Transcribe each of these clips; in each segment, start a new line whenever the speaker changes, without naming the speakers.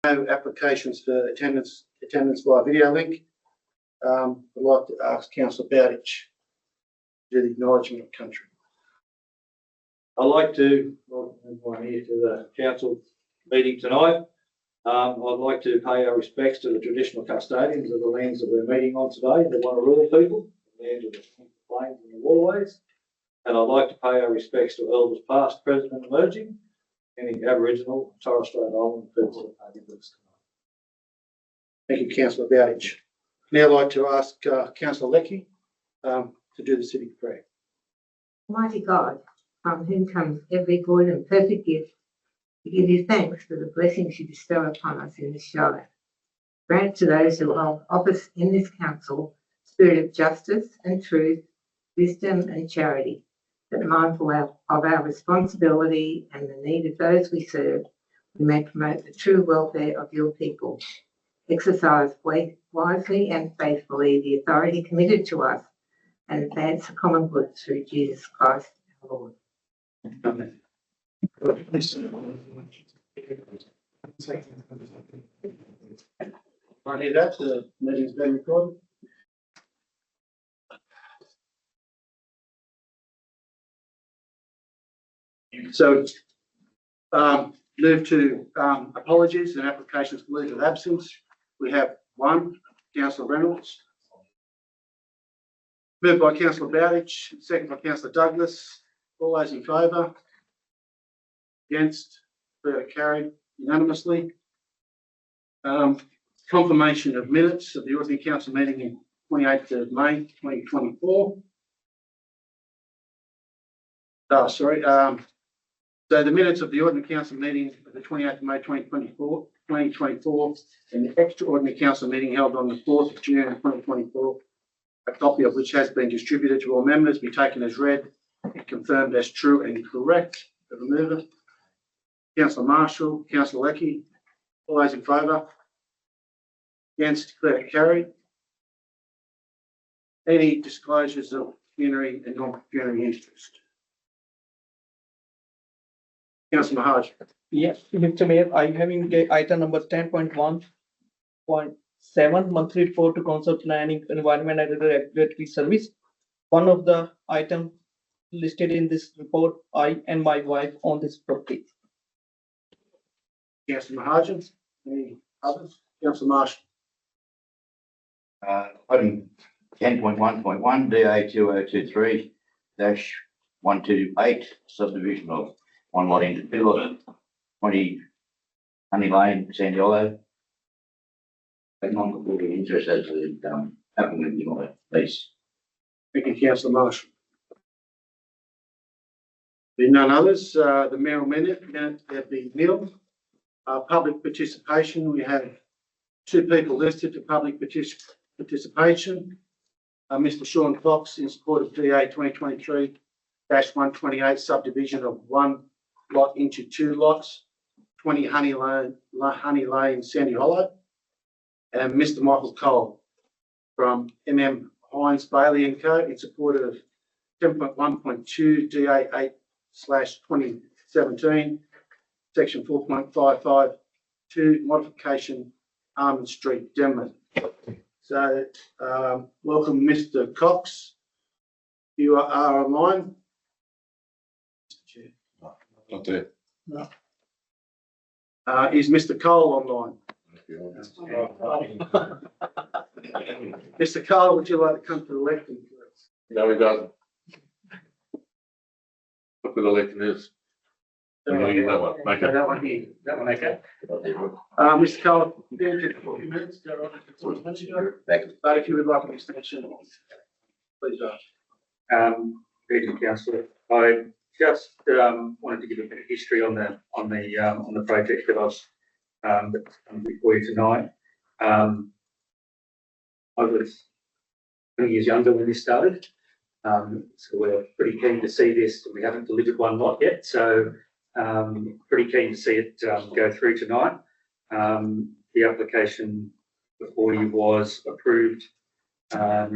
No applications for attendance via video link. I'd like to ask Councillor Bowditch to do the acknowledgement of country.
I'd like to welcome everyone here to the council meeting tonight. I'd like to pay our respects to the traditional custodians of the lands that we're meeting on today, the Wanneroo people, the land of the plains and the waterways. And I'd like to pay our respects to elders past, present and emerging, any Aboriginal and Torres Strait Islander people that are with us tonight.
Thank you, Councillor Bowditch. Now I'd like to ask Councillor Leckie to do the civic prayer.
Almighty God, from whom comes every good and perfect gift, we give you thanks for the blessings you bestow upon us in this Shire. Grant to those who hold office in this council spirit of justice and truth, wisdom and charity, that mindful of our responsibility and the need of those we serve, we may promote the true welfare of your people, exercise wisely and faithfully the authority committed to us, and advance the common good through Jesus Christ our Lord.
Amen. I hear that. The meeting's been recorded. So, move to apologies and applications for leave of absence. We have one, Councillor Reynolds. Moved by Councillor Bowditch, second by Councillor Douglas. All those in favour? Against? Carried unanimously. Confirmation of minutes of the Ordinary Council meeting in 28th of May 2024. So the minutes of the Ordinary Council meeting of the 28th of May 2024 and the extraordinary council meeting held on the 4th of June 2024, a copy of which has been distributed to all members, be taken as read and confirmed as true and correct. The remover, Councillor Marshall, Councillor Leckie, all those in favour? Against? Declared carried. Any disclosures of pecuniary and non-pecuniary interest? Councillor Maharaj.
Yes, Mr. Mayor, I am having item number 10.1.7 monthly report to Council Planning, Environment and Regulatory Service. One of the items listed in this report, I and my wife own this property.
Councillor Mahajan. Any others? Councillor Marshall.
Item 10.1.1 DA 2023-128 subdivision of one lot into two lots, 20 Honey Lane, Sandy Hollow. Non-conforming interest as the applicant, you know, please.
Thank you, Councillor Marshall. Being none others, the mayoral minute be nil. Public participation, we have two people listed for public participation. Mr. Sean Fox in support of DA 2023-128 subdivision of one lot into two lots, 20 Honey Lane, Sandy Hollow. And Mr. Michael Cole from Hines Bailey and Co. in support of 10.1.2 DA 8/2017, section 4.552 modification Armand Street, Denman. So welcome, Mr. Cox. You are online.
Not there.
No.
Is Mr. Cole online? Mr. Cole, would you like to come to the lectern, please?
No, he doesn't. Look where the lectern is. That one. Okay.
That one here. That one, okay. Mr. Cole, you can take 40 minutes. Go on to 40 minutes ago. But if you would like an extension, please ask.
Thank you, Councillor. I just wanted to give a bit of history on the project that I was before you tonight. I was 20 years younger when this started, so we're pretty keen to see this. We haven't delivered one lot yet, so pretty keen to see it go through tonight. The application before you was approved 5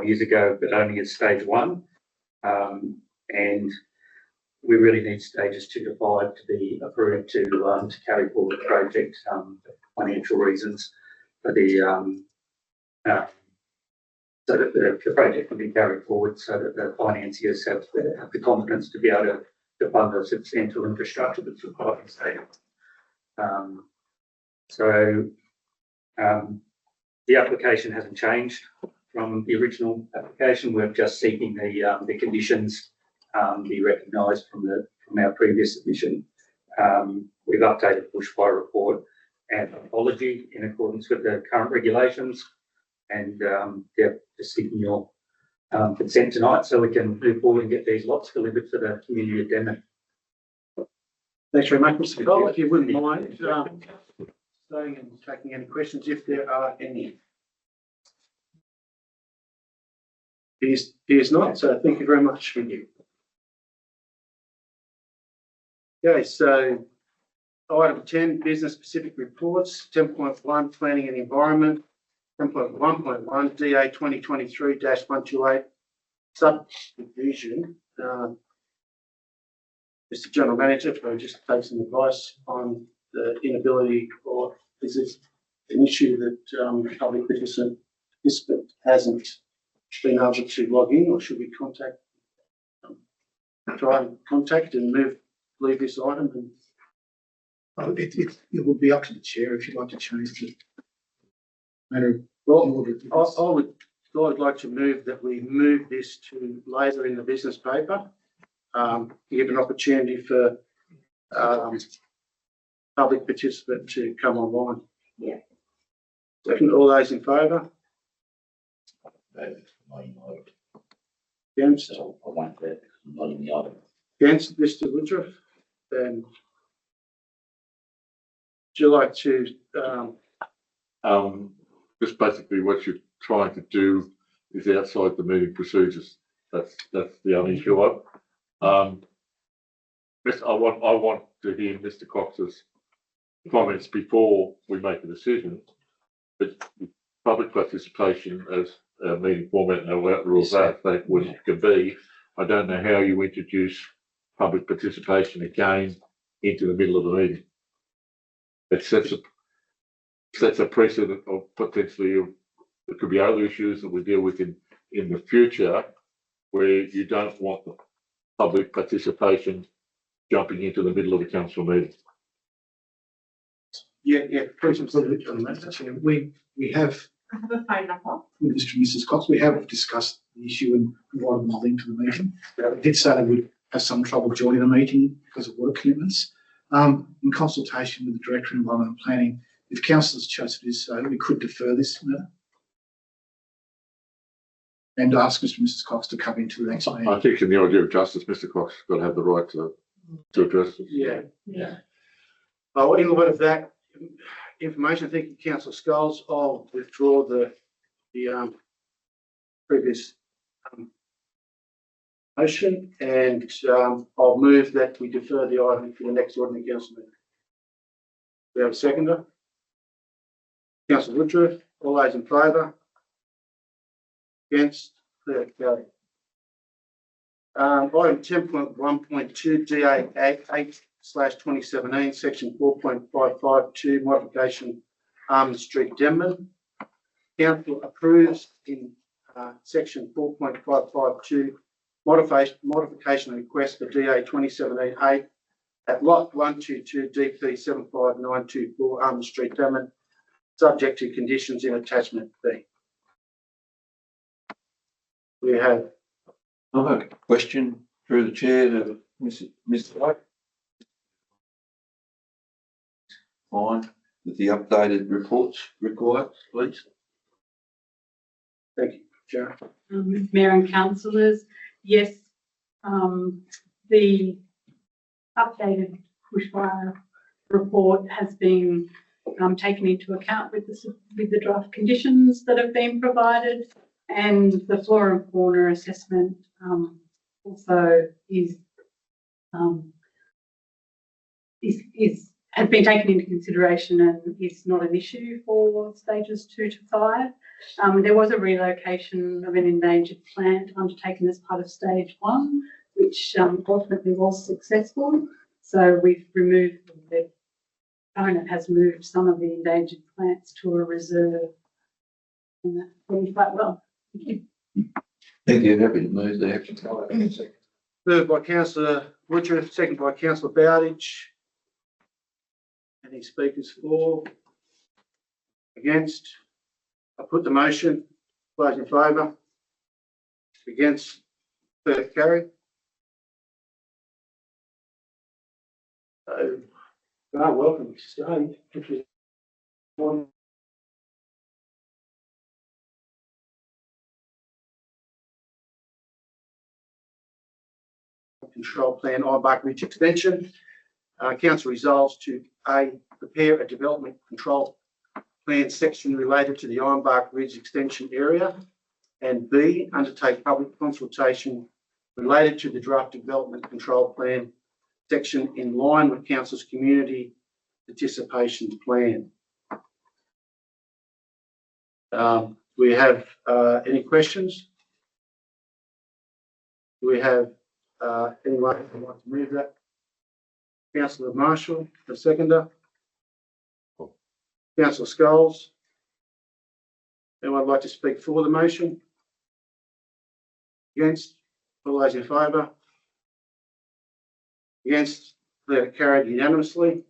years ago, but only at stage one. And we really need stages 2 to 5 to be approved to carry forward the project, for financial reasons for the, so that the project can be carried forward so that the financiers have the confidence to be able to fund the substantial infrastructure that's required in state. The application hasn't changed from the original application. We're just seeking the conditions be recognised from our previous submission. We've updated the bushfire report and apology in accordance with the current regulations, and just seeking your consent tonight so we can move forward and get these lots delivered for the community of Denman.
Thanks very much, Mr. Cole. If you wouldn't mind staying and taking any questions if there are any. He is not, so thank you very much. Thank you. Okay, so item 10, business specific reports, 10.1, planning and environment, 10.1.1, DA 2023-128, subdivision. Mr. General Manager, if I just take some advice on the inability, or is it an issue that public participant hasn't been able to log in, or should we try and contact and leave this item? And
it will be up to the chair if you'd like to change the matter.
Well, I would like to move that we move this to later in the business paper. Give an opportunity for public participant to come online.
Yeah.
Second, all those in favour? Against?
So I won't be not in the item.
Against, Mr. Woodruff? Then, would you like to?
Just basically what you're trying to do is outside the meeting procedures. That's the only issue of. I want to hear Mr. Cox's comments before we make a decision. But public participation as a meeting format and what rules that would be. I don't know how you introduce public participation again into the middle of the meeting. It sets a precedent of potentially there could be other issues that we deal with in the future where you don't want the public participation jumping into the middle of the council meeting.
Yeah.
We have,
I have a phone number.
with Mr. and Mrs. Cox, we have discussed the issue and provided them a link to the meeting. They did say they would have some trouble joining the meeting because of work commitments. In consultation with the Director of Environment and Planning, if councillors chose to do so, we could defer this matter and ask Mr. and Mrs. Cox to come into the next meeting.
I think in the idea of justice, Mr. Cox has got to have the right to address this.
Yeah. Oh, in light of that information, thank you, Councillor Scholes. I'll withdraw the previous motion, and I'll move that we defer the item for the next ordinary council meeting. We have a seconder. Councillor Woodruff, all those in favour? Against? Clear to go. Item 10.1.2 DA 8/2017, section 4.552, modification Armand Street, Denman. Council approves in section 4.552 modification request for DA 2017-8 at lot 122 DP 75924 Armand Street, Denman, subject to conditions in attachment B. We have.
I have a question through the chair to Mr. White. Fine, with the updated reports required, please.
Thank you, Sharon.
Mayor and councillors, yes, the updated bushfire report has been taken into account with the draft conditions that have been provided, and the flora and fauna assessment also has been taken into consideration and is not an issue for stages 2 to 5. There was a relocation of an endangered plant undertaken as part of stage 1, which ultimately was successful. So we've removed, the owner has moved some of the endangered plants to a reserve. And that's going quite well. Thank you.
Thank you, happy to move there.
Moved by councillor Woodruff, second by councillor Bowditch. Any speakers for? Against? I put the motion. Those in favour? Against? Carried. So, welcome to stay. Control plan Ironbark Ridge extension. Council resolves to A, prepare a development control plan section related to the Ironbark Ridge extension area, and B, undertake public consultation related to the draft development control plan section in line with council's community participation plan. We have any questions? Do we have anyone who wants to move that? Councillor Marshall, the seconder. Councillor Scholes. Anyone like to speak for the motion? Against? All those in favour? Against? They're carried unanimously.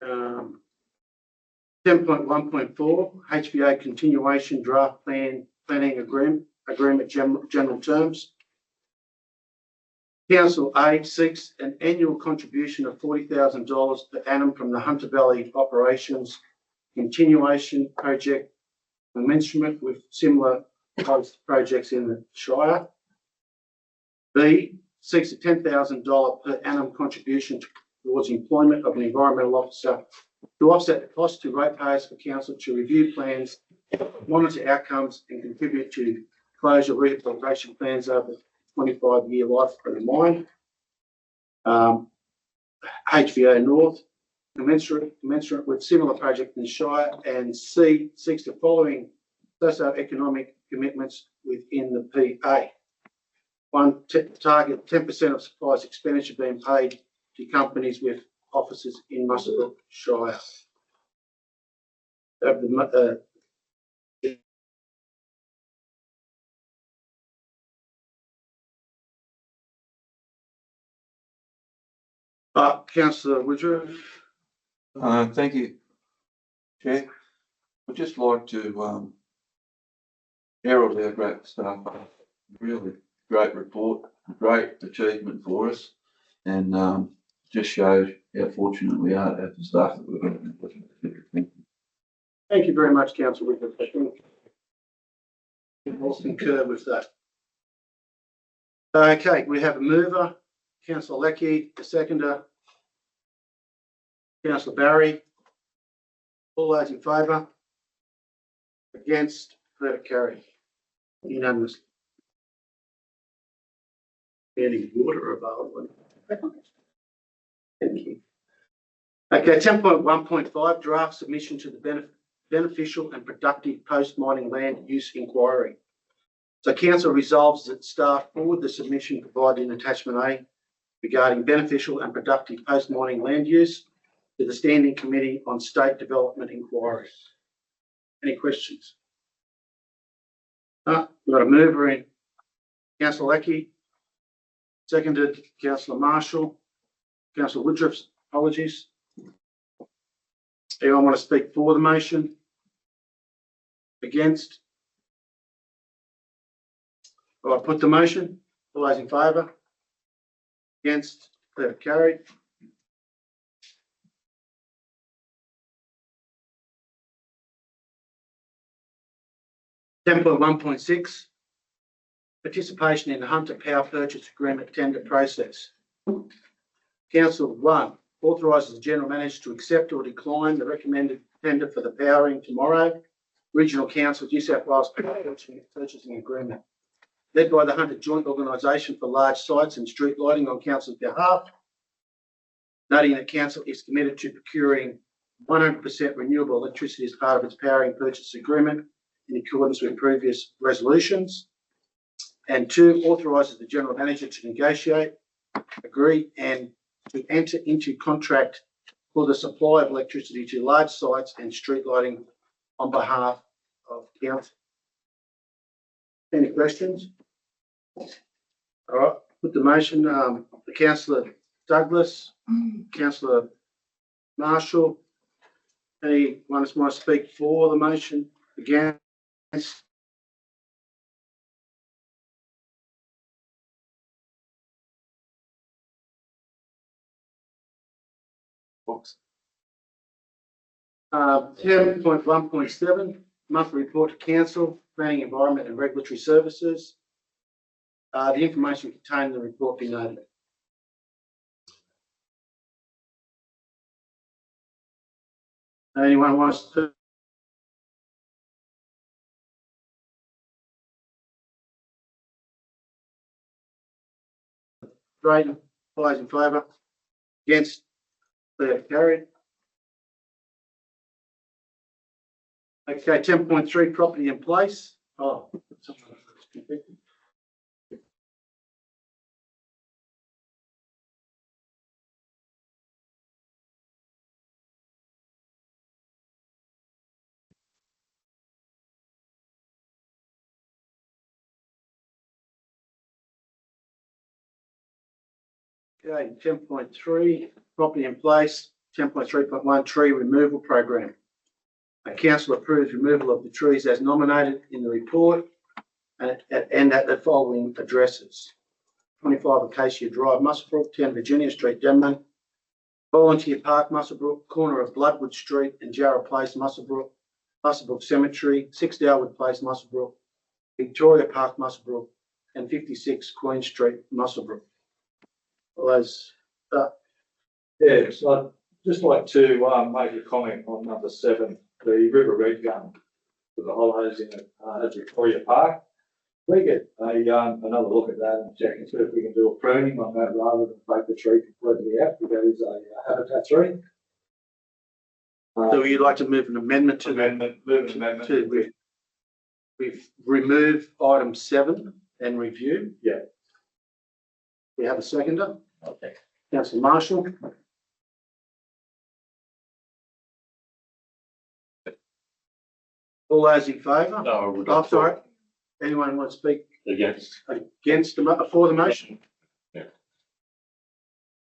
10.1.4 HVA continuation draft planning agreement general terms. Council A seeks an annual contribution of $40,000 per annum from the Hunter Valley Operations Continuation Project, commencement with similar projects in the Shire. B seeks a $10,000 per annum contribution towards employment of an environmental officer to offset the cost to ratepayers for council to review plans, monitor outcomes, and contribute to closure rehabilitation plans over 25-year life of the mine. HVO North, commensurate with similar project in the Shire, and C seeks the following socio-economic commitments within the PA. One, target 10% of supplies expenditure being paid to companies with offices in Muswellbrook, Shire. Councillor Woodruff.
Thank you, Chair. I'd just like to herald our great staff. Really great report, great achievement for us, and just shows how fortunate we are to have the staff that we've got. Thank you.
Thank you very much, Councillor Woodruff. I think I'll concur with that. Okay, we have a mover, Councillor Leckie, a seconder, Councillor Barry. All those in favour? Against? Let it carry. Unanimous. Any water available? Thank you. Okay, 10.1.5 draft submission to the beneficial and productive post-mining land use inquiry. So council resolves that staff forward the submission provided in attachment A regarding beneficial and productive post-mining land use to the Standing Committee on State Development Inquiries. Any questions? We've got a mover in Councillor Leckie, seconded Councillor Marshall. Councillor Woodruff's apologies. Anyone want to speak for the motion? Against? Well, I put the motion. All those in favour? Against? Let it carried. Template 1.6, participation in the Hunter Power Purchase Agreement tender process. Council 1 authorises the General Manager to accept or decline the recommended tender for the powering tomorrow Regional Council New South Wales Power Purchasing Agreement, led by the Hunter Joint Organisation for Large Sites and Street Lighting on Council's behalf, noting that Council is committed to procuring 100% renewable electricity as part of its powering purchase agreement in accordance with previous resolutions. And 2, authorises the general manager to negotiate, agree, and to enter into contract for the supply of electricity to large sites and street lighting on behalf of council. Any questions? All right, put the motion, Councillor Douglas, Councillor Marshall. Anyone want to speak for the motion? Against?
Books.
10.1.7, monthly report to council, planning, environment and regulatory services. The information contained in the report be noted. Anyone wants to? Great, all those in favour? Against? They are carried. Okay, 10.3, property in place. Oh. Okay, 10.3, property in place. 10.3.1, tree removal program. Council approves removal of the trees as nominated in the report and at the following addresses: 25 Acacia Drive, Muswellbrook, 10 Virginia Street, Denman, Volunteer Park, Muswellbrook, corner of Bloodwood Street and Jarrah Place, Muswellbrook, Muswellbrook Cemetery, 6 Darwood Place, Muswellbrook, Victoria Park, Muswellbrook, and 56 Queen Street, Muswellbrook. All those,
Yes, I'd just like to make a comment on number 7, the River Red Gum for the hollows in at Victoria Park. We get another look at that and check and see if we can do a pruning on that rather than take the tree completely out, because that is a habitat tree.
so you'd like to move an amendment to
Amendment.
we've removed item 7 and review.
Yeah.
We have a seconder.
Okay.
Councillor Marshall. All those in favour?
No, we're
Oh,
not.
sorry. Anyone want to speak
Against.
against for the motion?
Yeah.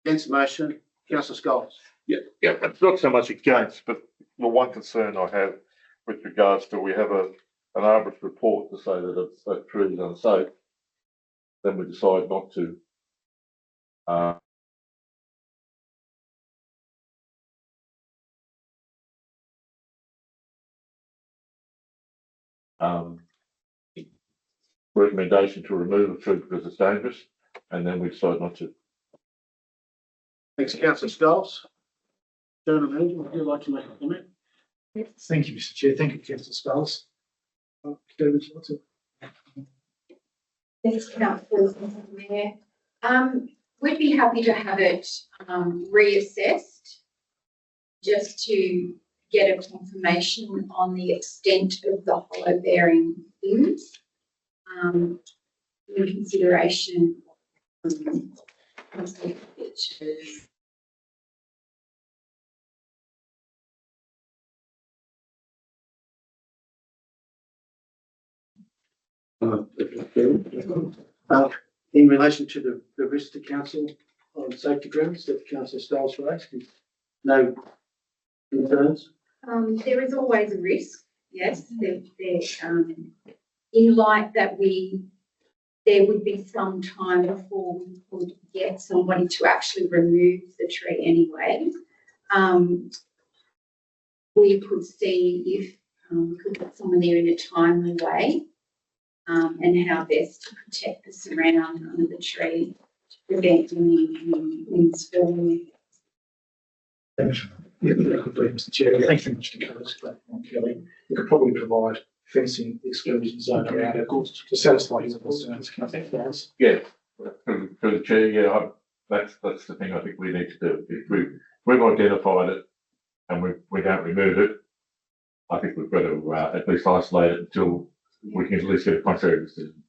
Against the motion, Councillor Scholes.
Yeah, it's not so much against, but the one concern I have with regards to, we have an arborist report to say that a tree is unsafe. Then we decide not to. Recommendation to remove a tree because it's dangerous, and then we decide not to.
Thanks, Councillor Scholes. General Manager, would you like to make a comment?
Thank you, Mr Chair. Thank you, Councillor Scholes. Claire, would you like to?
Thanks, Councillor Mayor. We'd be happy to have it reassessed just to get a confirmation on the extent of the hollow bearing limbs in consideration of the pictures.
In relation to the risk to council on safety grounds that Councillor Scholes raised, no concerns?
There is always a risk, yes. In light that there would be some time before we could get somebody to actually remove the tree anyway. We could see if we could get someone there in a timely way, and how best to protect the surround of the tree to prevent any winds falling.
Thanks. Yeah, that could be, Mr Chair. Thanks very much to cover this platform, Kelly. We could probably provide fencing exclusion zone around it to satisfy his concerns.
Yeah, through the chair, yeah, that's the thing I think we need to do. If we've identified it and we don't remove it, I think we've got to at least isolate it until we can at least get a contrary decision.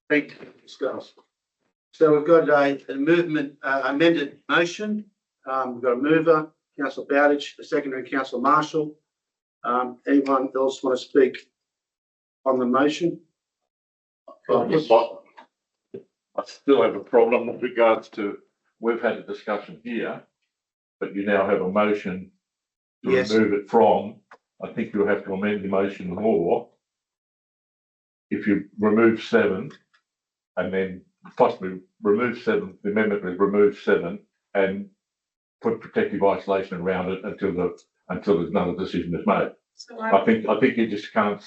Thank you, Scott. So we've got a movement, amended motion. We've got a mover, councillor Bowditch, a secondary, councillor Marshall. Anyone else want to speak on the motion?
I still have a problem with regards to, we've had a discussion here, but you now have a motion to
Yes.
remove it from, I think you'll have to amend the motion more. If you remove 7 and then possibly remove 7, the amendment is remove 7 and put protective isolation around it until there's another decision is made.
So
I think you just can't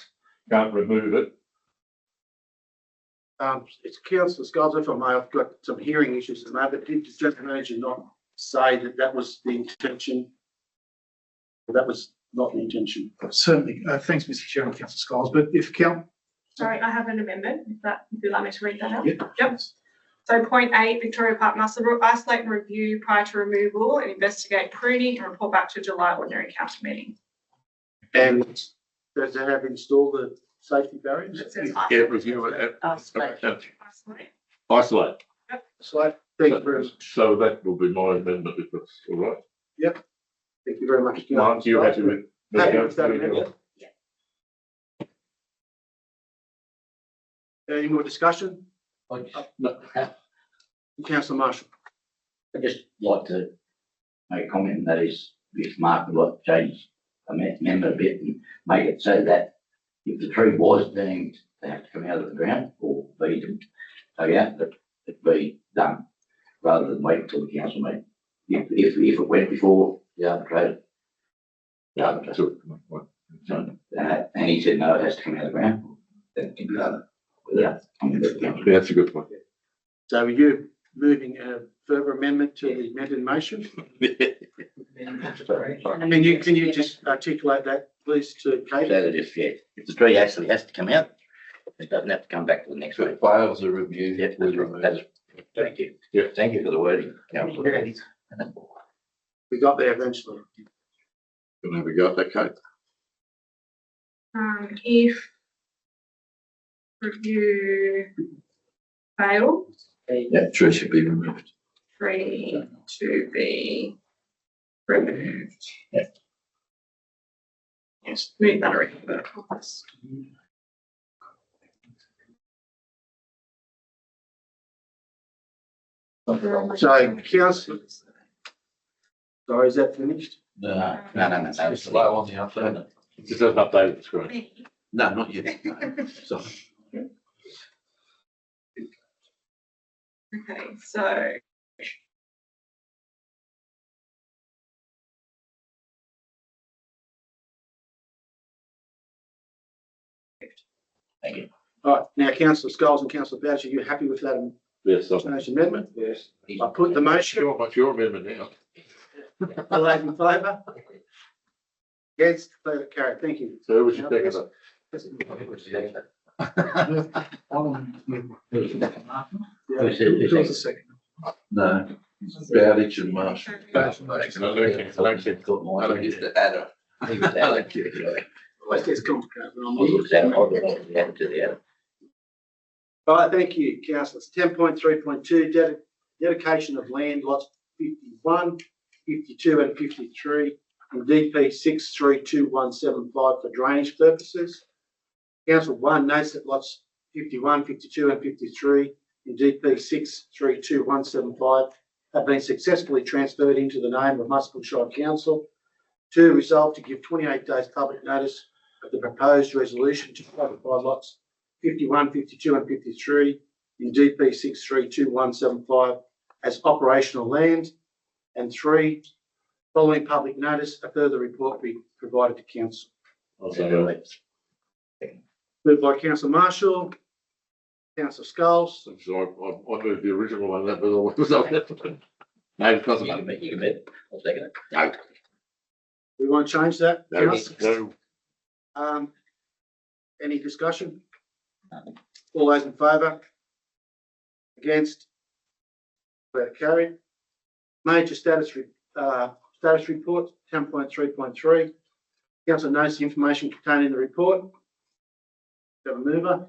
remove it.
It's councillor Scholes, if I may, I've got some hearing issues at the moment. Did the general manager not say that that was the intention? That was not the intention.
Certainly. Thanks, Mr. Chair and Councillor Scholes. But if
Sorry, I have an amendment, if you'd like me to read that out.
Yeah.
Yep. So point 8, Victoria Park Muswellbrook, isolate and review prior to removal and investigate pruning and report back to July ordinary council meeting.
And does it have installed the safety barriers?
It says
Yeah,
isolate.
review it.
Isolate.
Isolate.
So thank you very much.
So that will be my amendment if that's all right.
Thank you very much.
Mark, you happy with?
Happy with that amendment? Any more discussion? Councillor Marshall.
I'd just like to make a comment, that is, if Mark would like to change amendment a bit and make it so that if the tree was deemed to have to come out of the ground or be to take out, that it be done rather than wait until the council meeting. If it went before the arbitrator. And he said, no, it has to come out of the ground, then it can be done.
That's a good point.
So are you moving a further amendment to the amended motion? Can you just articulate that, please, to
So
Kate?
that if the tree actually has to come out, it doesn't have to come back to the next
If
week.
it fails a review,
Yep,
we remove
that's,
it.
thank you.
Yeah.
Thank you for the wording, councillor.
We got there eventually.
Have we got that, Kate?
If review fails,
Yeah, tree should be removed.
tree to be removed. Yes, move that around.
So councillor, sorry, is that finished?
No.
It's low on the update.
It doesn't update the screen.
No, not yet. Sorry.
Okay, so
Thank you.
All right, now councillor Scholes and councillor Boucher, are you happy with that
Yes,
amendment?
yes.
I put the motion.
What's your amendment now?
All those in favour? Against, declare it carried. Thank you.
So who was your second?
Who said
second.
No, Bowditch and Marshall.
I don't think.
I used to add a.
He was out.
Always gets complicated. when I'm
He
on.
was out. I added to the other.
All right, thank you, councillors. 10.3.2, dedication of land lots 51, 52 and 53 in DP 632175 for drainage purposes. Council 1 notes that lots 51, 52 and 53 in DP 632175 have been successfully transferred into the name of Muswellbrook Shire Council. 2, resolve to give 28 days public notice of the proposed resolution to classify lots 51, 52 and 53 in DP 632175 as operational land. And 3, following public notice, a further report be provided to council. Moved by councillor Marshall, councillor Scholes.
So I moved the original one, that was up there. No, because
You
of
can
that.
bet. I'll second it. No.
We want to change that?
No,
Councillor?
no,
Any discussion? All those in favour? Against? Declare it carried. Major status report, 10.3.3. Council notes the information contained in the report. Have a mover?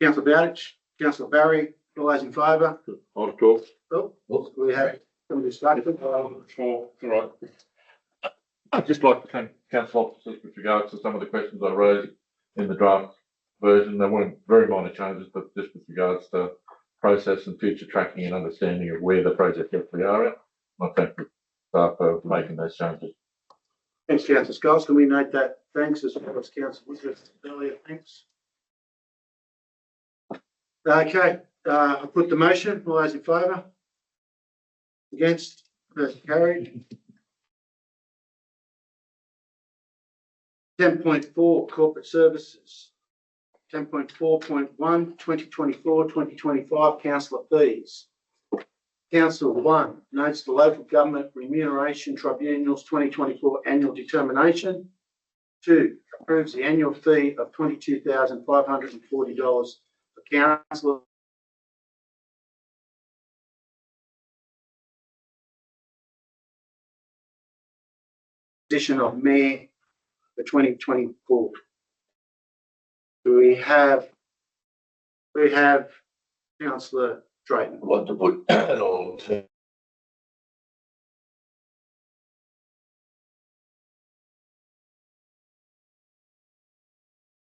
Councillor Bowditch, Councillor Barry, all those in favour?
On the call.
Oh, we have somebody started.
All right. I'd just like to thank council officers with regards to some of the questions I raised in the draft version. They weren't very minor changes, but just with regards to process and future tracking and understanding of where the project actually are at. I thank the staff for making those changes.
Thanks, Councillor Scholes. Can we note that? Thanks as well as Councillor Woodruff earlier. Thanks. Okay, I put the motion. All those in favour? Against? Motion carried. 10.4 Corporate Services. 10.4.1 2024-2025 Councillor fees. Council 1 notes the Local Government Remuneration Tribunal's 2024 annual determination. 2 approves the annual fee of $22,540 for councillors. Position of Mayor for 2024. We have Councillor Drayton.
I'd like to put an alternative.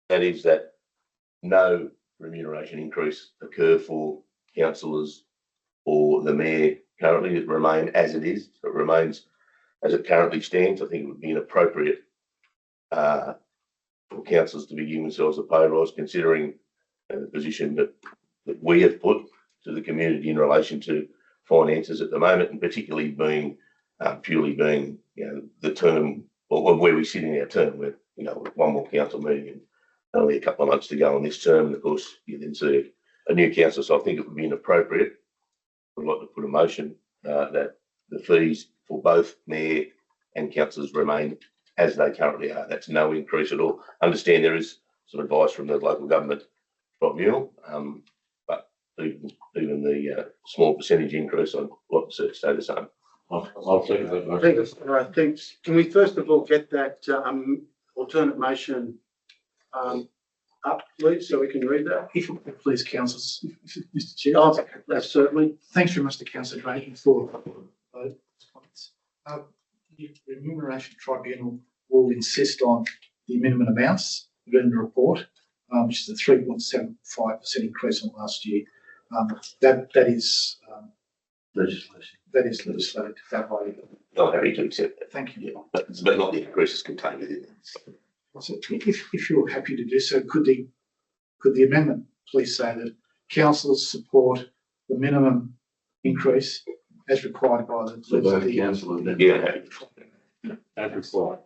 That is that no remuneration increase occur for councillors or the mayor currently. It remain as it is. It remains as it currently stands. I think it would be inappropriate for councillors to be giving themselves a pay rise, considering the position that we have put to the community in relation to finances at the moment, and particularly being purely being the term or where we sit in our term, with one more council meeting and only a couple of months to go on this term, and of course you then see a new council. So I think it would be inappropriate. I'd like to put a motion that the fees for both mayor and councillors remain as they currently are. That's no increase at all. Understand there is some advice from the Local Government Tribunal, but even the small percentage increase, I'd like to see it stay the same.
I'll second that motion.
Thanks. Can we first of all get that alternate motion up, please, so we can read that?
If you could please, councillors, Mr. Chair.
Oh, that's certainly.
Thanks very much to Councillor Drayton for those comments. The Remuneration Tribunal will insist on the minimum amounts within the report, which is a 3.75% increase on last year. That is
Legislation.
that is legislated that way.
Not happy to accept that.
Thank you.
Yeah, but not the increases contained within it.
So if you're happy to do so, could the amendment please say that councillors support the minimum increase as required by the
Councillor,
Yeah, happy.
As required.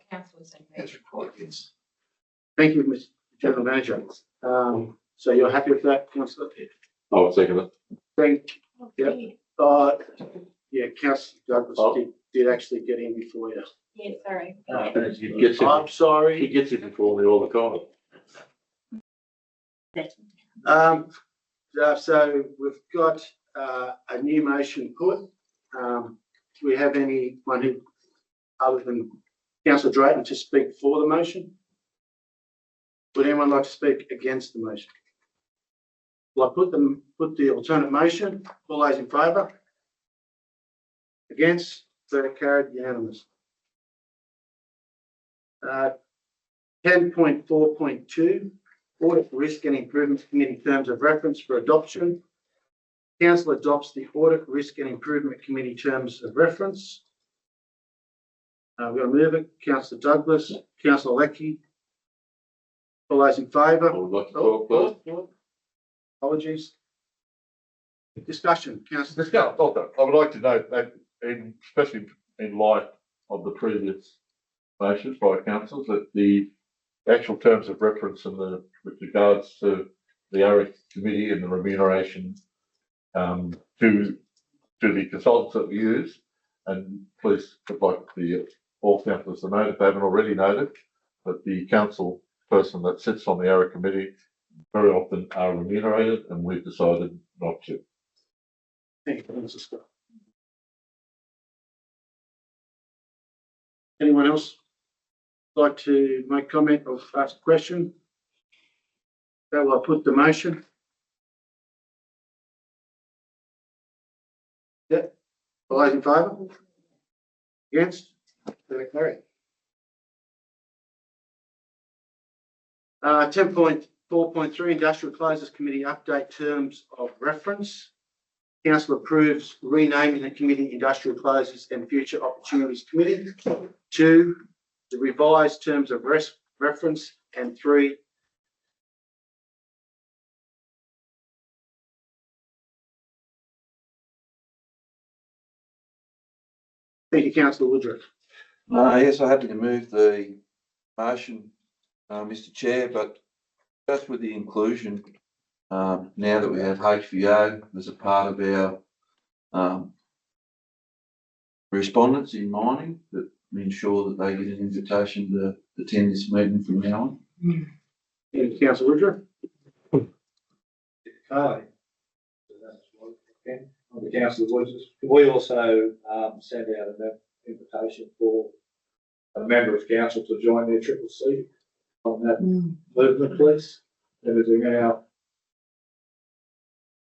as required, yes.
Thank you, Mr. General Manager. So you're happy with that, Councillor?
I'll second it.
Thank you. Yeah, Councillor Douglas did actually get in before you.
Yeah, sorry.
He gets it.
I'm sorry.
He gets it before me all the time.
So we've got a new motion put. Do we have anyone who, other than Councillor Drayton, to speak for the motion? Would anyone like to speak against the motion? Well, I put the alternate motion. All those in favour? Against? So carried, unanimous. 10.4.2 Audit Risk and Improvement Committee Terms of Reference for adoption. Council adopts the Audit Risk and Improvement Committee Terms of Reference. We're going to move it. Councillor Douglas, Councillor Leckie. All those in favour?
I would like to talk, please.
Apologies. Discussion, Councillor.
I would like to note that, especially in light of the previous motions by councils, that the actual terms of reference and with regards to the ARIC committee and the remuneration to the consultants that we use, and please would like all councillors to note, if they haven't already noted, that the council person that sits on the ARIC committee very often are remunerated, and we've decided not to.
Thank you, Councillor Scott. Anyone else like to make comment or ask a question? So I'll put the motion. All those in favour? Against? That carried. 10.4.3 Industrial Closures Committee update terms of reference. Council approves renaming the committee Industrial Closures and Future Opportunities Committee. 2, the revised terms of reference. And 3, thank you, Councillor Woodruff.
Yes, I had to move the motion, Mr. Chair, but just with the inclusion, now that we have HVO as a part of our respondents in mining, that we ensure that they get an invitation to attend this meeting from now on.
Thank you, Councillor Woodruff.
Okay. On the council voices, can we also send out an invitation for a member of council to join their triple C on that movement, please? Everything now.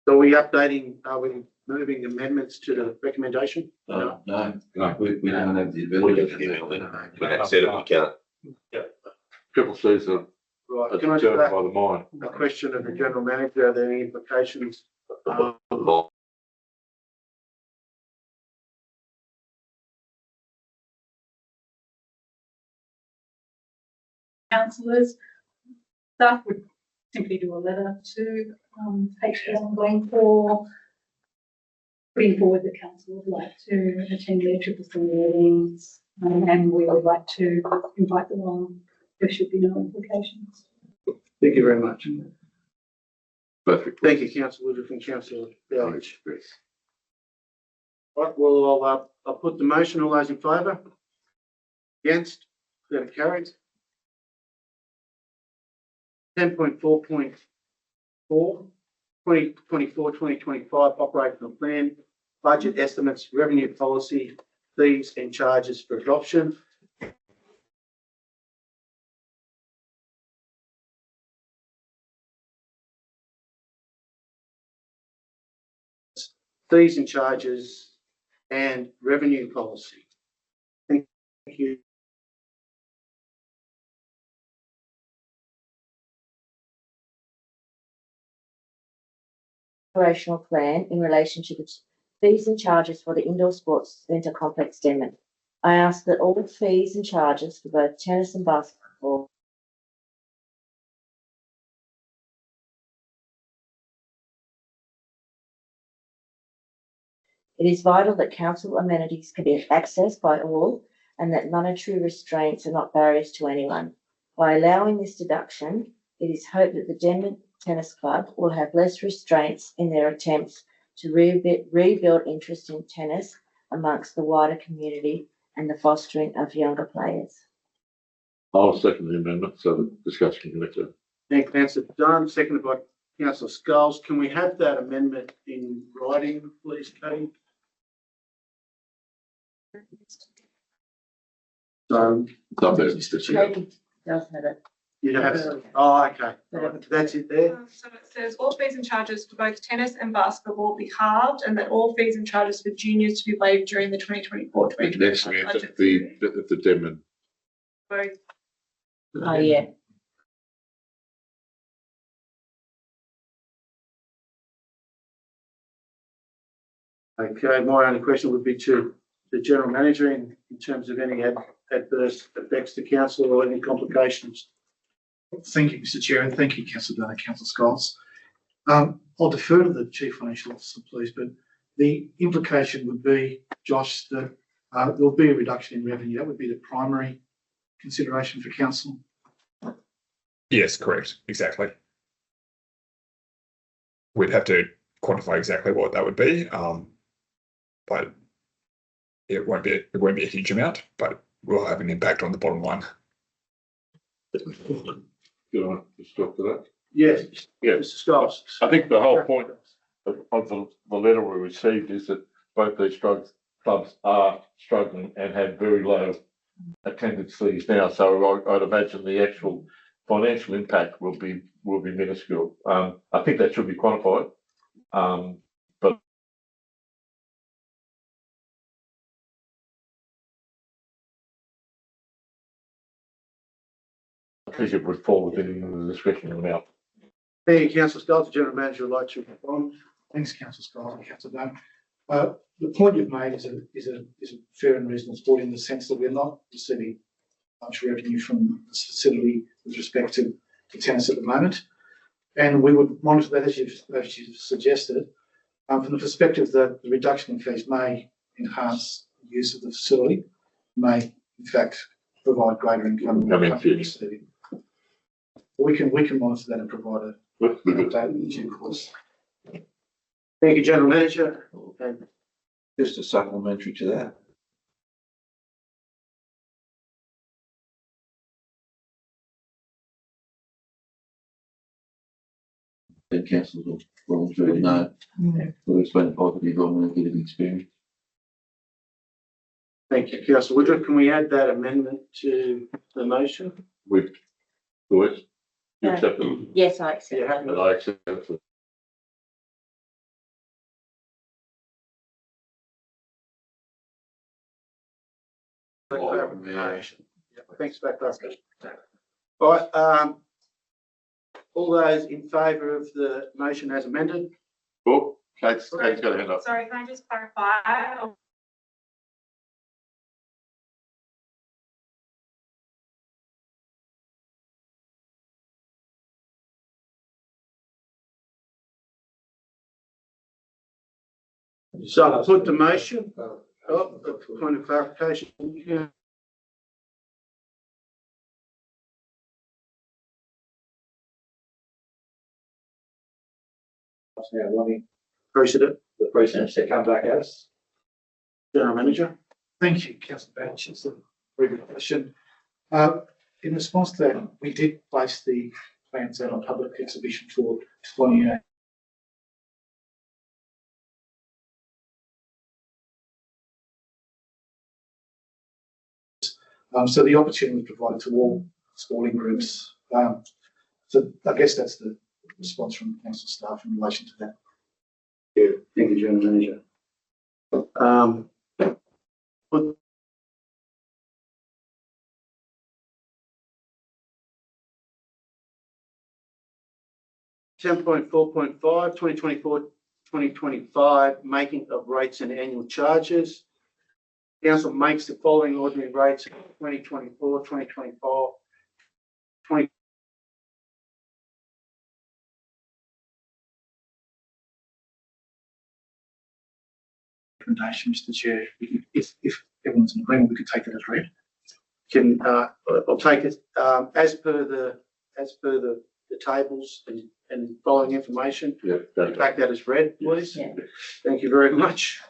So are we updating, are we moving amendments to the recommendation?
No, we don't have the
We
ability.
don't get it. We don't set it, we can't.
Triple C's are
Right, can I just
determined
ask
by the mine.
a question of the general manager? Are there any implications?
Councillors, staff would simply do a letter to HBL going for putting forward the council would like to attend their triple C meetings, and we would like to invite them on. There should be no implications.
Thank you very much.
Perfect.
Thank you, Councillor Woodruff and Councillor Bowledge. Right, well, I'll put the motion. All those in favour? Against? That carries. 10.4.4, 2024-2025 operational plan, budget estimates, revenue policy, fees and charges for adoption. Fees and charges and revenue policy. Thank you.
Operational plan in relation to the fees and charges for the indoor sports centre complex Denman. I ask that all fees and charges for both tennis and basketball It is vital that council amenities can be accessed by all and that monetary restraints are not barriers to anyone. By allowing this deduction, it is hoped that the Denman Tennis Club will have less restraints in their attempts to rebuild interest in tennis amongst the wider community and the fostering of younger players.
I'll second the amendment, so the discussion can occur.
Thank you, Councillor Dunn, seconded by Councillor Sculls. Can we have that amendment in writing, please, Kate? So,
Mr. Chair. Does have it.
you don't have, oh, okay. That's it there.
So it says all fees and charges for both tennis and basketball be halved, and that all fees and charges for juniors to be waived during the 2024-2025
Next,
budget
the Denman.
Both.
Oh, yeah.
Okay, my only question would be to the general manager in terms of any adverse effects to council or any complications.
Thank you, Mr. Chair, and thank you, Councillor Dunn and Councillor Scholes. I'll defer to the Chief Financial Officer, please, but the implication would be, Josh, that there'll be a reduction in revenue. That would be the primary consideration for council.
Yes, correct. Exactly. We'd have to quantify exactly what that would be, but it won't be a huge amount, but will have an impact on the bottom line.
Do you want to stop for that?
Yes,
Yeah.
Mr. Scholes.
I think the whole point of the letter we received is that both these clubs are struggling and have very low attendance fees now. So I'd imagine the actual financial impact will be minuscule. I think that should be quantified. I think it would fall within the discretionary amount.
Thank you, councillor Stiles. The general manager would like to respond.
Thanks, councillor Scott and councillor Dunn. The point you've made is a fair and reasonable point in the sense that we're not receiving much revenue from this facility with respect to tenants at the moment. And we would monitor that as you've suggested, from the perspective that the reduction in fees may enhance the use of the facility, may in fact provide greater income. We can monitor that and provide an update in due course.
Thank you, general manager. And
Just a supplementary to that. The councils will really know. We'll explain positive or negative experience.
thank you, councillor Woodruff. Can we add that amendment to the motion?
With Joyce, you
No.
accept it?
Yes, I accept.
You happy?
And I accept it.
Clarification. Yeah, thanks for that clarification. All right, all those in favour of the motion as amended?
Oh, Kate's got a hand up.
Sorry, can I just clarify?
So I put the motion, point of clarification. Yeah.
Now, wanting
Precedent,
the precedents to come back at us.
general manager.
Thank you, councillor Batch. It's a very good question. In response to that, we did place the plans out on public exhibition for 28. So the opportunity was provided to all sporting groups. So I guess that's the response from council staff in relation to that.
Yeah, thank you, general manager. Ten point 2024-2025, making of rates and annual charges. Council makes the following ordinary rates: 2024, 2025, 20.
Recommendation, Mr. Chair. If everyone's in agreement, we could take that as read.
Can I'll take it as per the tables and following information.
Yeah,
Take that as read, please.
Yeah.
Thank you very much.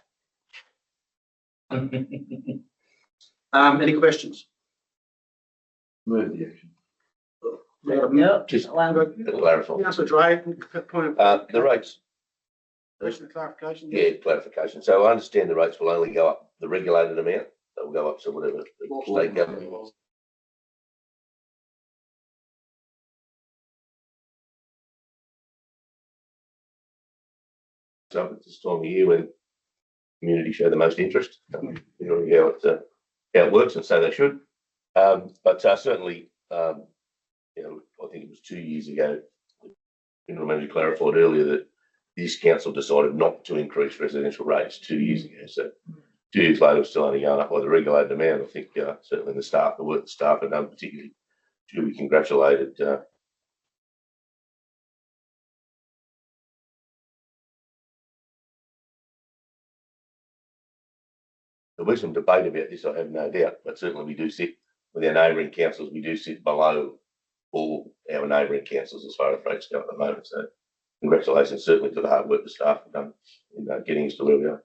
Any questions?
Move the action.
Just
Well,
to clarify,
Councillor Drayton, point of
the rates,
question of clarification.
yeah, clarification. So I understand the rates will only go up the regulated amount. They'll go up to whatever the state government wants. So at this time of year when community show the most interest, in how it works, and so they should. But certainly, I think it was 2 years ago, General Manager clarified earlier that this council decided not to increase residential rates 2 years ago. So 2 years later, we're still only going up by the regulated amount. I think certainly the work the staff have done particularly should be congratulated. There'll be some debate about this, I have no doubt, but certainly we do sit with our neighbouring councils, we do sit below all our neighbouring councils as far as rates go at the moment. So congratulations certainly to the hard work the staff have done in getting us to where we are.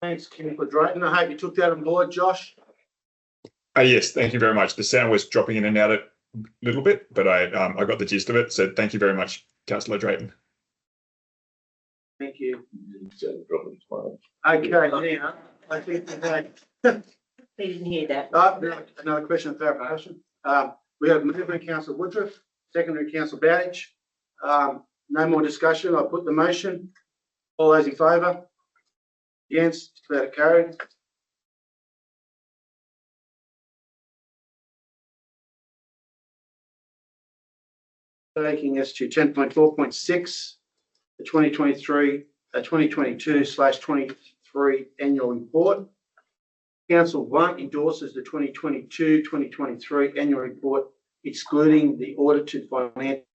Thanks, Councillor Drayton. I hope you took that on board, Josh.
Yes, thank you very much. The sound was dropping in and out a little bit, but I got the gist of it. So thank you very much, Councillor Drayton.
Thank you.
Okay,
now, I think
they didn't hear that.
another question of clarification. We have movement, Councillor Woodruff, secondary Councillor Bowditch. No more discussion. I'll put the motion. All those in favour? Against? Declare it carried. Taking us to 10.4.6, the 2022/23 annual report. Council 1 endorses the 2022/2023 annual report, excluding the audited financial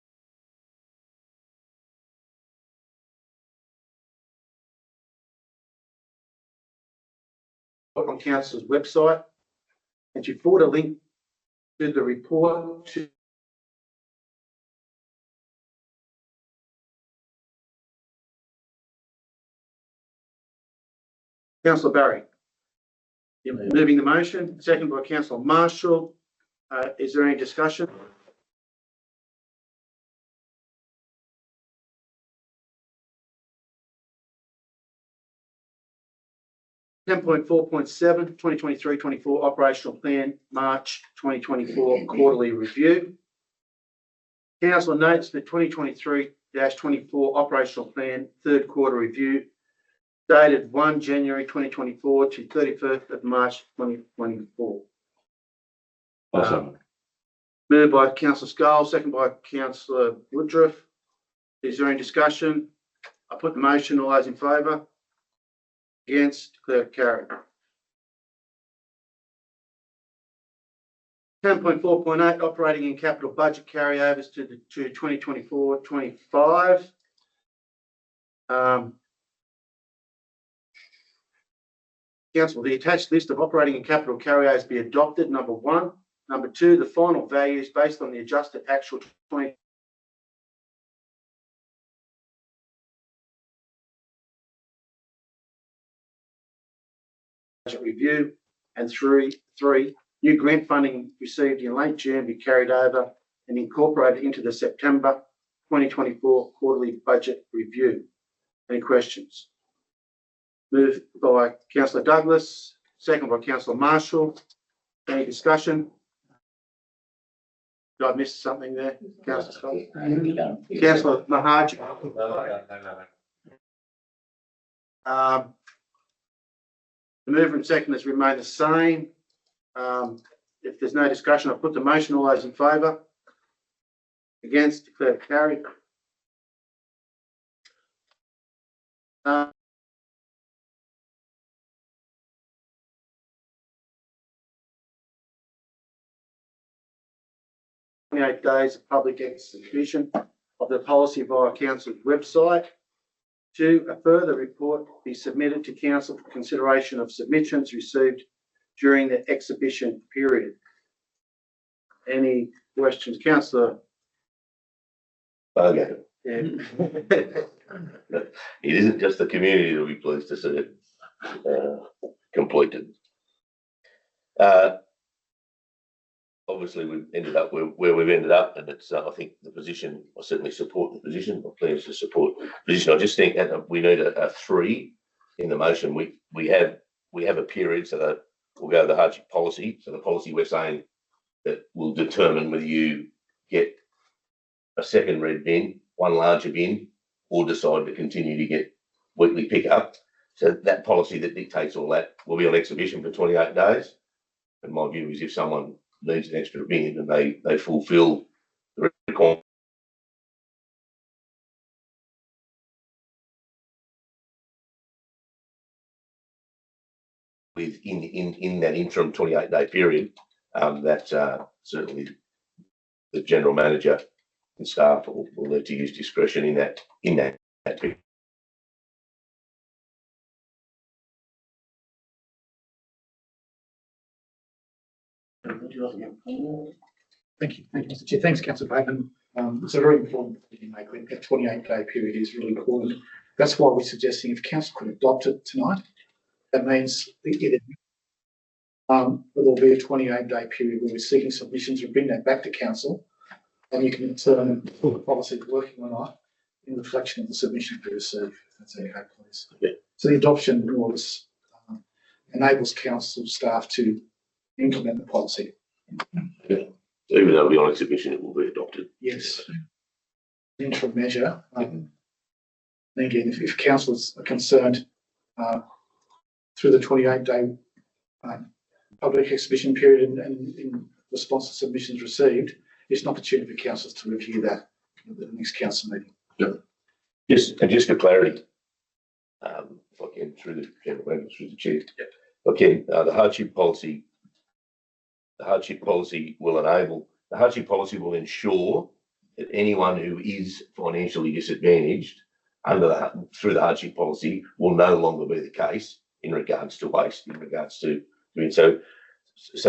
on Council's website, and to forward a link to the report to Councillor Barry. You're moving the motion, second by Councillor Marshall. Is there any discussion? Ten point 4.7, 2023/24 operational plan, March 2024 quarterly review. Council notes the 2023/24 operational plan third quarter review dated 1 January 2024 to 31st of March 2024.
Awesome.
Moved by Councillor Scull, second by Councillor Woodruff. Is there any discussion? I put the motion. All those in favour? Against? Declare carried. 10.4.8 operating and capital budget carryovers to 2024/25. Council, the attached list of operating and capital carryovers be adopted. Number 1. Number 2, the final values based on the adjusted actual 20 budget review, and 3, new grant funding received in late June be carried over and incorporated into the September 2024 quarterly budget review. Any questions? Moved by Councillor Douglas, second by Councillor Marshall. Any discussion? Did I miss something there, Councillor Scott? Councillor Maharj. The mover and second has remained the same. If there's no discussion, I'll put the motion. All those in favour? Against? Declare carried. Days of public exhibition of the policy via Council's website. 2, a further report be submitted to Council for consideration of submissions received during the exhibition period. Any questions? Councillor?
Okay.
Yeah.
It isn't just the community that will be pleased to see it completed. Obviously, we've ended up where we've ended up, and it's, I think, the position. I certainly support the position. I'm pleased to support the position. I just think that we need a 3 in the motion. We have a period, so that we'll go to the hardship policy. So the policy we're saying that will determine whether you get a second red bin, one larger bin, or decide to continue to get weekly pickup. So that policy that dictates all that will be on exhibition for 28 days. And my view is if someone needs an extra bin and they fulfil the requirement in that interim 28-day period, that certainly the general manager and staff will need to use discretion in that period.
Thank you, Mr. Chair. Thanks, Councillor Bateman. It's a very important point you make. That 28-day period is really important. That's why we're suggesting if Council could adopt it tonight, that means there'll be a 28-day period where we're seeking submissions and bring that back to Council, and you can determine if the policy is working or not in reflection of the submission we receive. If that's okay, please.
Yeah.
So the adoption clause enables Council staff to implement the policy.
Yeah. Even though it'll be on exhibition, it will be adopted.
Yes. Interim measure. And again, if councillors are concerned through the 28-day public exhibition period and in response to submissions received, it's an opportunity for councillors to review that at the next council meeting.
Just for clarity, if I can, through the chair. Okay, the hardship policy will ensure that anyone who is financially disadvantaged through the hardship policy will no longer be the case in regards to waste, so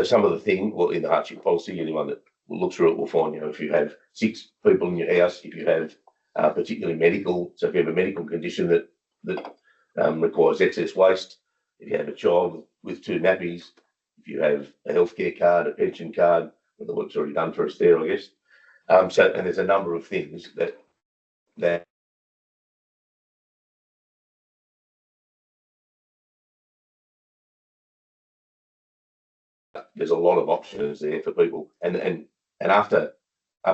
some of the thing, well, in the hardship policy, anyone that will look through it will find, if you have 6 people in your house, if you have particularly medical, so if you have a medical condition that requires excess waste, if you have a child with 2 nappies, if you have a healthcare card, a pension card, well, the work's already done for us there, I guess. And there's a number of things that there's a lot of options there for people, and after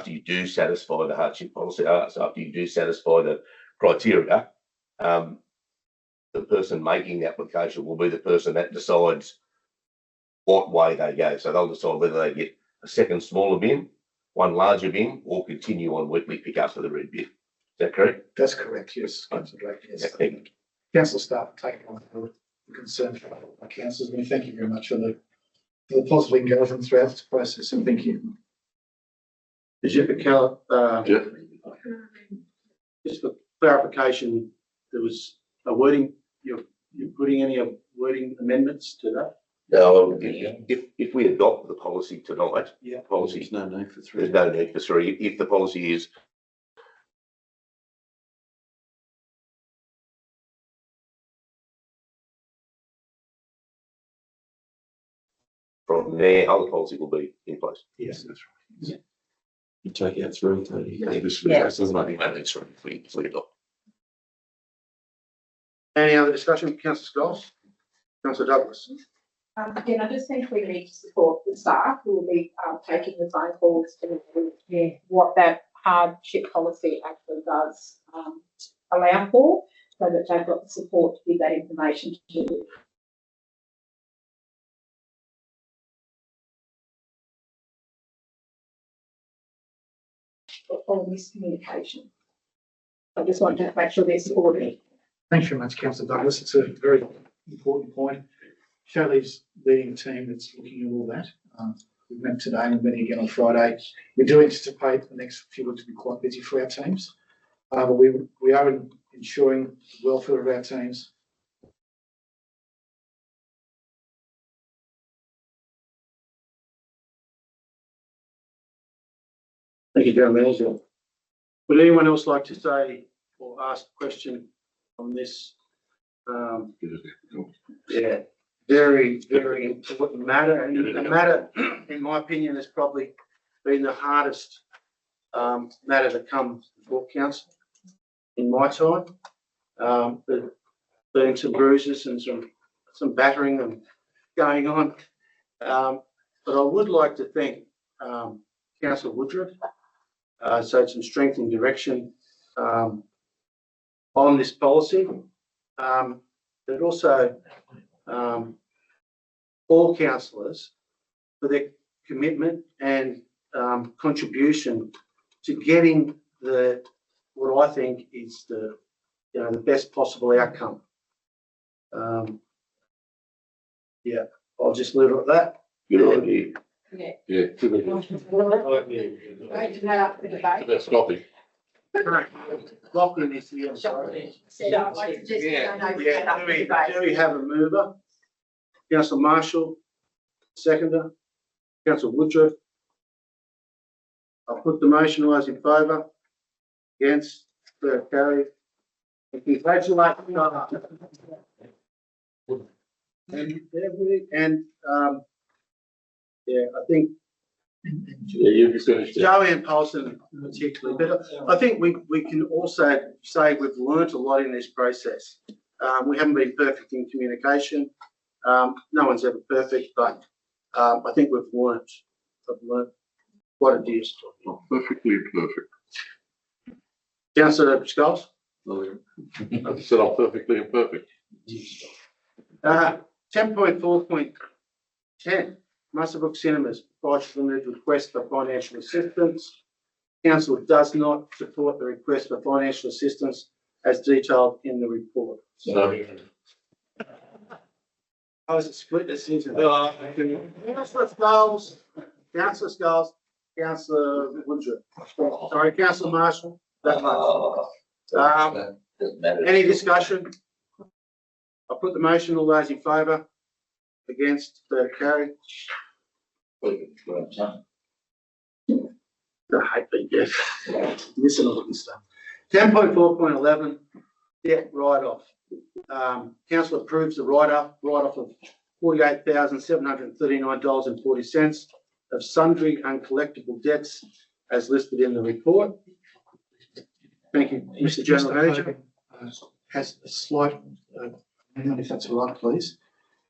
you do satisfy the hardship policy, so after you do satisfy the criteria, the person making the application will be the person that decides what way they go. So they'll decide whether they get a second smaller bin, one larger bin, or continue on weekly pickups for the red bin. Is that correct?
That's correct, yes. Yes.
Yeah.
Council staff are taking on board the concerns from our councillors. We thank you very much for the positive engagement throughout this process, and thank you.
Just for clarification, there was a wording, you're putting any wording amendments to that?
No, if we adopt the policy tonight,
There's no need for 3.
there's no need for 3. If the policy is from there, other policy will be in place.
Yes, that's right. Yeah.
You take out 3, don't you?
Yeah.
There's nothing if we adopt.
Any other discussion, councillor Scholes? Councillor Douglas?
Again, I just think we need to support the staff who will be taking the phone calls to what that hardship policy actually does allow for, so that they've got the support to give that information to all miscommunication. I just want to make sure they're supported.
Thanks very much, Councillor Douglas. It's a very important point. Shirley's leading a team that's looking at all that. We've met today and we're meeting again on Friday. We do anticipate the next few weeks to be quite busy for our teams, but we are ensuring the welfare of our teams.
Thank you, General Manager. Would anyone else like to say or ask a question on this? Very, very important matter, and the matter, in my opinion, has probably been the hardest matter to come before council in my time. There's been some bruises and some battering and going on, but I would like to thank Councillor Woodruff. So some strength and direction on this policy, but also all councillors for their commitment and contribution to getting what I think is the best possible outcome. I'll just leave it at that.
Good idea.
Yeah. That's stopping.
Lachlan is here, I'm sorry.
Yeah.
Do we have a mover? Councillor Marshall, seconder. Councillor Woodruff. I'll put the motion. All those in favour? Against? Carried. Congratulate. I think
you finished.
Joanne Paulson particularly, but I think we can also say we've learnt a lot in this process. We haven't been perfect in communication. No one's ever perfect, but I think we've learnt what it is.
Not perfectly imperfect.
Councillor Scholes?
I said I'm perfectly imperfect.
10.4.10, Muswellbrook Cinemas, price limited request for financial assistance. Council does not support the request for financial assistance as detailed in the report. I was a split decision. Councillor Skulls, Councillor Woodruff. Sorry, Councillor Marshall. That much. Any discussion? I'll put the motion. All those in favour? Against? Carried. I hate being deaf. Listen to all this stuff. 10.4.11, debt write-off. Council approves the write-off of $48,739.40 of sundry uncollectible debts as listed in the report. Thank you, Mr. General Manager.
Has a slight, if that's all right, please.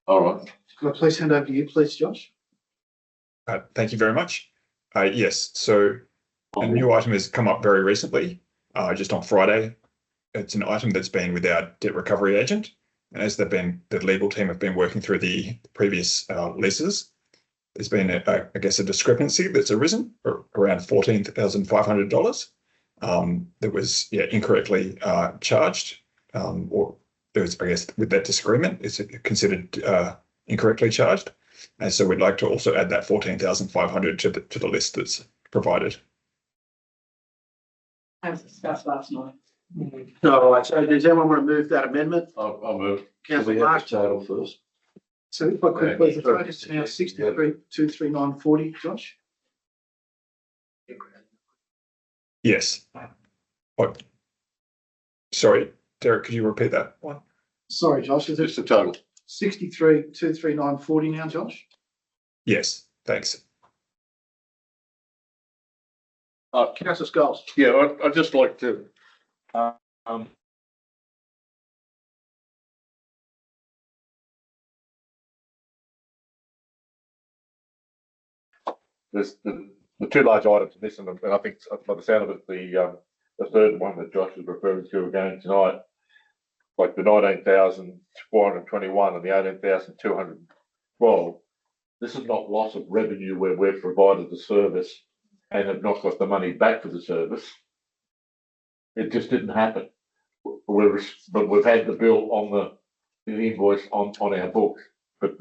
All right.
Could I please hand over to you, please, Josh?
Thank you very much. Yes, so a new item has come up very recently, just on Friday. It's an item that's been with our debt recovery agent. And as the legal team have been working through the previous leases, there's been, I guess, a discrepancy that's arisen around $14,500 that was incorrectly charged, or there was, I guess, with that disagreement, it's considered incorrectly charged. And so we'd like to also add that 14,500 to the list that's provided.
As discussed last night.
All right, so does anyone want to move that amendment?
I'll move.
Councillor
We have
Marshall.
the total first.
So if I could please, the total is now 63,239.40, Josh?
Yes. Oh, sorry, Derek, could you repeat that one?
Sorry, Josh, is it
Just the total.
63,239.40 now, Josh?
Yes, thanks.
Councillor Scholes.
Yeah, I'd just like to, there's the two large items in this, and I think by the sound of it, the third one that Josh is referring to again tonight, like the 19,421 and the 18,212. This is not loss of revenue where we've provided the service and have not got the money back for the service. It just didn't happen. But we've had the bill on the invoice on our books, but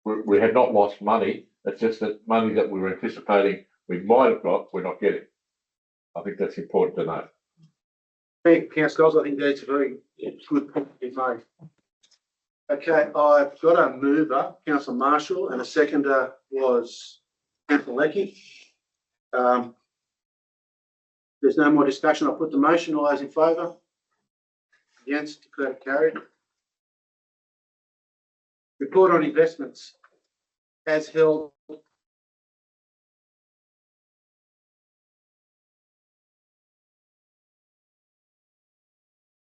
we have not lost money. It's just that money that we were anticipating we might have got, we're not getting. I think that's important to know.
Thank you, Councillor Scholes. I think that's a very good point you've made. Okay, I've got a mover, Councillor Marshall, and a seconder was Councillor Leckey. There's no more discussion. I'll put the motion. All those in favour? Against? Declared carried. Report on investments as held.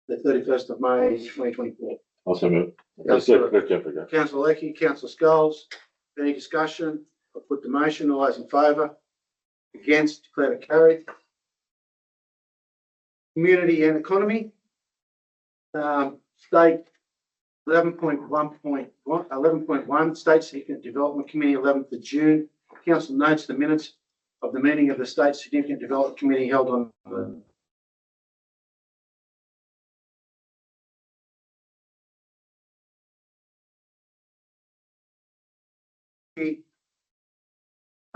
The 31st of May, 2024.
Also move.
Councillor Leckey, Councillor Scholes. Any discussion? I'll put the motion. All those in favour? Against? Declared carried. Community and economy. State 11.1, State Significant Development Committee, 11th of June. Council notes the minutes of the meeting of the State Significant Development Committee held on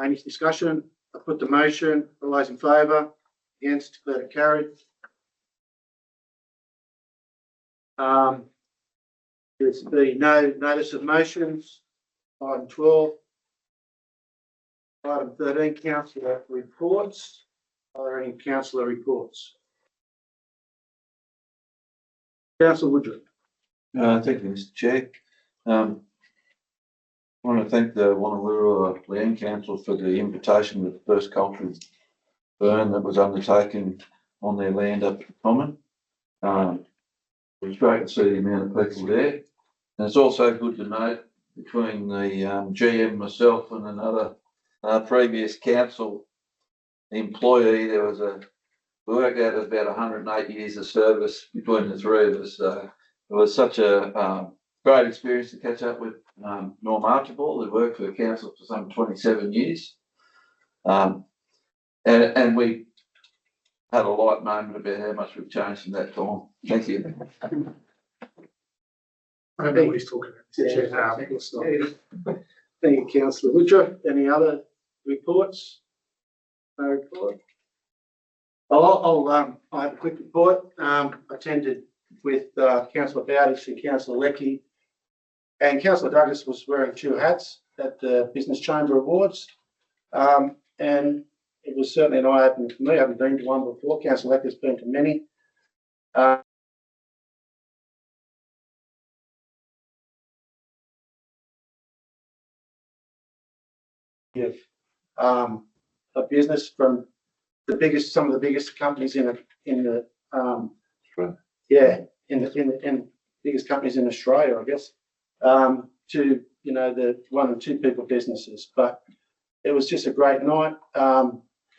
any discussion? I put the motion. All those in favour? Against? Declared carried. There's been no notice of motions. Item 12. Item 13, councillor reports. Are there any councillor reports? Councillor Woodruff.
Thank you, Mr. Chair. I want to thank the Wonnarua Land Council for the invitation to the first cultural burn that was undertaken on their land up at the Common. It was great to see the amount of people there. And it's also good to note between the GM, myself and another previous council employee, there was we worked out about 108 years of service between the three of us. It was such a great experience to catch up with Norm Archibald, who worked for the council for some 27 years. And we had a light moment about how much we've changed in that time. Thank you.
I don't know what he's talking about. Mr. Chair. It's not.
Thank you, councillor Woodruff. Any other reports? No report? I have a quick report. Attended with councillor Bowditch and councillor Leckie, and councillor Douglas was wearing two hats at the Business Chamber Awards. And it was certainly an eye-opener for me. I haven't been to one before. Councillor Leckie's been to many. A business from some of the biggest companies in the biggest companies in Australia, I guess, to the 1 and 2 people businesses. But it was just a great night.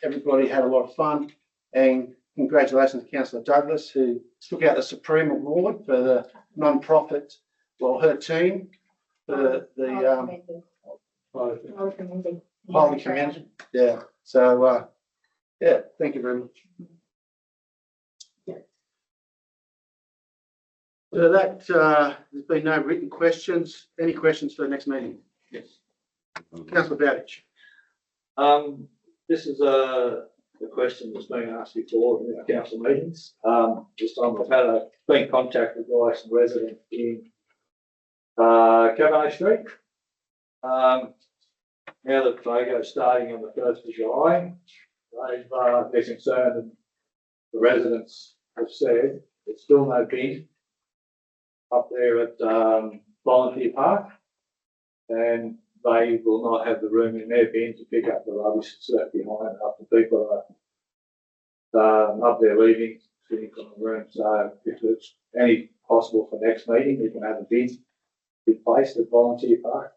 Everybody had a lot of fun, and congratulations to Councillor Douglas, who took out the Supreme Award for the non-profit, her team, for the highly commended. Yeah. So, thank you very much. So that, there's been no written questions. Any questions for the next meeting? Yes. Councillor Bowditch.
This is a question that's been asked before in our council meetings. This time I've been contacted by some residents in Cabernet Street. Now that Fago's starting on the 1st of July, they're concerned, and the residents have said there's still no bin up there at Volunteer Park, and they will not have the room in their bin to pick up the rubbish that's left behind after people are up there leaving, sitting on the room. So if it's any possible for next meeting, we can have a bin placed at Volunteer Park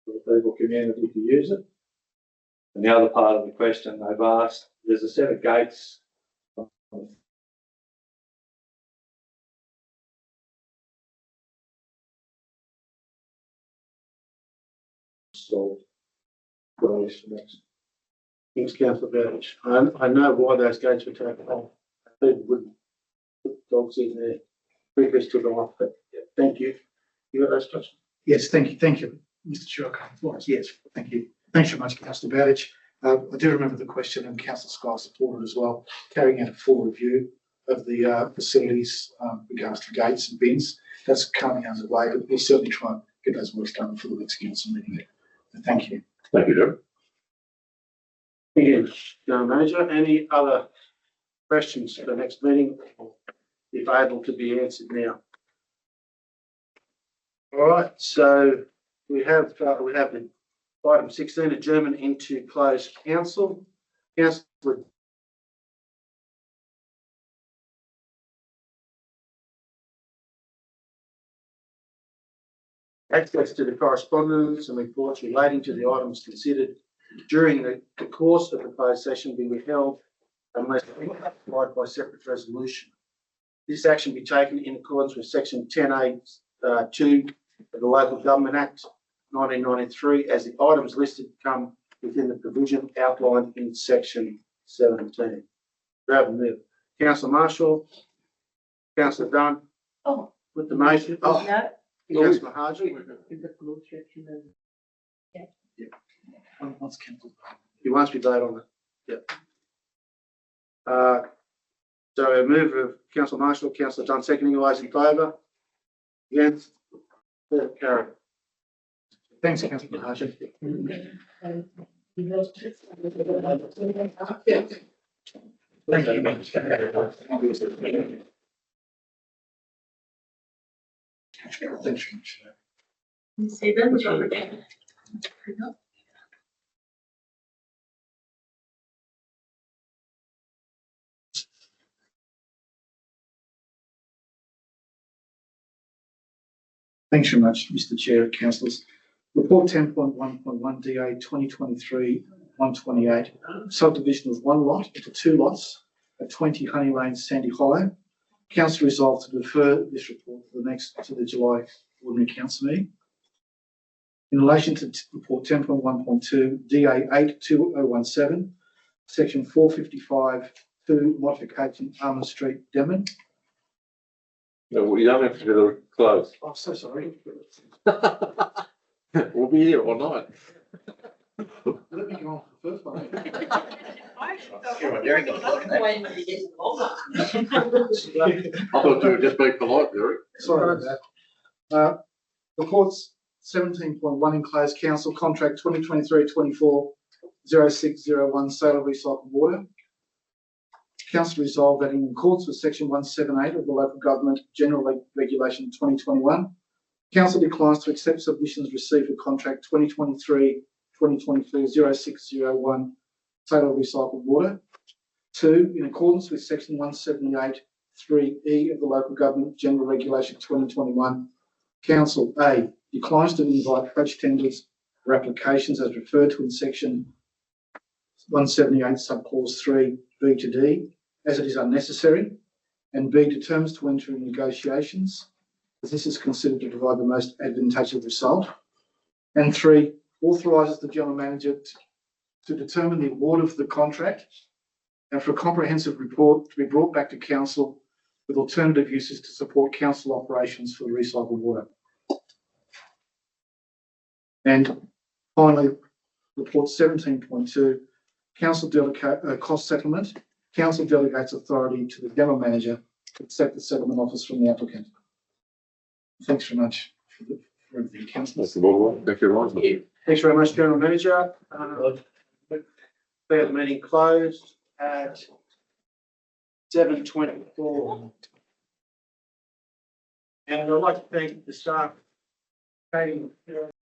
for the people community to use it. And the other part of the question they've asked, there's a set of gates installed.
Thanks, Councillor Bowditch. I know why those gates were taken off. People wouldn't put dogs in there. Previous to them off, but thank you. You got those questions?
Yes, thank you, Mr. Chair. Yes, thank you. Thanks very much, Councillor Bowditch. I do remember the question, and Councillor Sky supported as well, carrying out a full review of the facilities regards to gates and bins. That's currently underway, but we'll certainly try and get those works done for the next council meeting. Thank you.
Thank you, Derek.
Thank you, General Manager. Any other questions for the next meeting, if able to be answered now? All right, so we have item 16, adjournment into closed council. Councillor access to the correspondence and reports relating to the items considered during the course of the closed session be withheld unless required by separate resolution. This action be taken in accordance with section 10A(2) of the Local Government Act 1993, as the items listed come within the provision outlined in section 17. Grab and move. Councillor Marshall, Councillor Dunn.
Oh.
With the motion. Oh.
No.
Councillor Harjee.
In the closed section.
Once cancelled.
You want to be vote on it? Yep. So a move of Councillor Marshall, Councillor Dunn seconding, all those in favour? Against? Carried.
Thanks, Councillor Harjee. Thank you. Thanks very much.
You see them, we've got the
Thanks very much, Mr. Chair, councillors. Report 10.1.1 DA 2023-128, subdivision of one lot into two lots at 20 Honey Lane, Sandy Hollow. Council resolved to defer this report to the July ordinary council meeting. In relation to report 10.1.2 DA 82017, section 455 2, modification Almond Street, Denman.
No, we don't have to do the close.
I'm so sorry.
We'll be here all night.
Let me go on for the first one.
I thought you were just being polite, Derek.
Sorry about that. Reports 17.1 enclosed council contract 2023-24 0601 sale of recycled water. Council resolved that in accordance with section 178 of the Local Government General Regulation 2021, council declines to accept submissions received for contract 2023-2024 0601 sale of recycled water. 2, in accordance with section 178 3E of the Local Government General Regulation 2021, council A declines to invite fresh tenders for applications as referred to in section 178 subclause 3 B to D, as it is unnecessary, and B determines to enter in negotiations, as this is considered to provide the most advantageous result, and 3 authorises the general manager to determine the award of the contract and for a comprehensive report to be brought back to council with alternative uses to support council operations for the recycled water. And finally, report 17.2, council cost settlement. Council delegates authority to the general manager to accept the settlement offers from the applicant. Thanks very much for everything, councillors.
Thank you, Ron.
Thanks very much, General Manager. The meeting closed at 7:24. And I'd like to thank the staff, Katie,